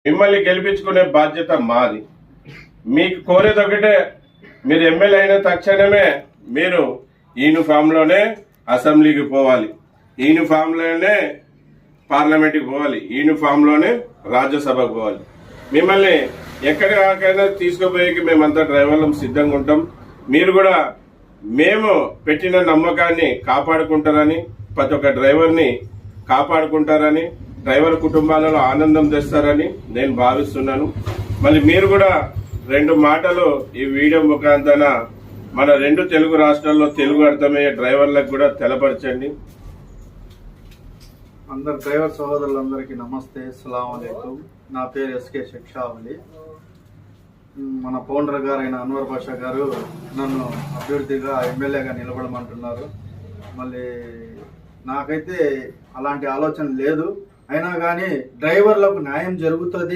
మిమ్మల్ని గెలిపించుకునే బాధ్యత మాది. మీకు కోరేది ఒకటే, మీరు ఎమ్మెల్యే అయిన తక్షణమే మీరు యూనిఫామ్లోనే అసెంబ్లీకి పోవాలి, యూనిఫామ్లోనే పార్లమెంట్కి పోవాలి, యూనిఫామ్లోనే రాజ్యసభకు పోవాలి. మిమ్మల్ని ఎక్కడికైనా తీసుకుపోయేకి మేమంతా డ్రైవర్లం సిద్ధంగా ఉంటాం. మీరు కూడా మేము పెట్టిన నమ్మకాన్ని కాపాడుకుంటారని, ప్రతి ఒక్క డ్రైవర్ని కాపాడుకుంటారని, డ్రైవర్ కుటుంబాలలో ఆనందం తెస్తారని నేను భావిస్తున్నాను. మళ్ళీ మీరు కూడా 2 మాటలు ఈ వీడియో ముఖాంతర మన 2 తెలుగు రాష్ట్రాల్లో తెలుగు అర్థమయ్యే డ్రైవర్లకు కూడా తెలపరచండి. అందరు డ్రైవర్ సహోదరులందరికీ నమస్తే, అస్సలాము అలైకుం. నా పేరు ఎస్కే శిక్షావళి. మన ఫౌండర్ గారైన అన్వర్ బాషా గారు నన్ను అభ్యర్థిగా ఎమ్మెల్యేగా నిలబడమంటున్నారు. మళ్ళీ నాకైతే అలాంటి ఆలోచన లేదు. అయినా కానీ డ్రైవర్లకు న్యాయం జరుగుతుంది